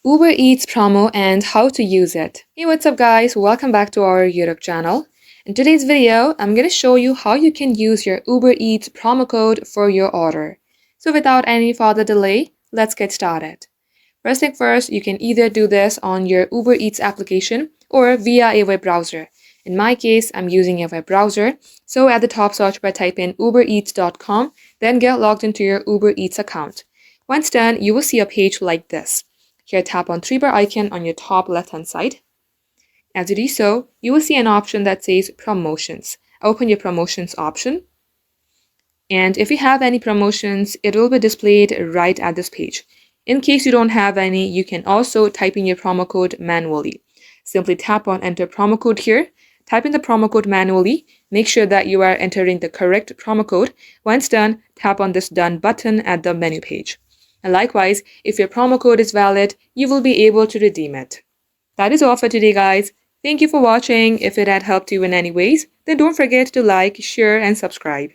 Uber Eats promo and how to use it. Hey, what's up guys? Welcome back to our YouTube channel. In today's video, I'm going to show you how you can use your Uber Eats promo code for your order. So without any further delay, let's get started. First thing first, you can either do this on your Uber Eats application or via a web browser. In my case, I'm using a web browser. So at the top search bar, type in ubereats.com, then get logged into your Uber Eats account. Once done, you will see a page like this. Here, tap on 3-bar icon on your top left-hand side. As you do so, you will see an option that says Promotions. Open your Promotions option. And if you have any promotions, it will be displayed right at this page. In case you don't have any, you can also type in your promo code manually. Simply tap on Enter Promo Code here. Type in the promo code manually. Make sure that you are entering the correct promo code. Once done, tap on this Done button at the menu page. And likewise, if your promo code is valid, you will be able to redeem it. That is all for today, guys. Thank you for watching. If it had helped you in any ways, then don't forget to like, share, and subscribe.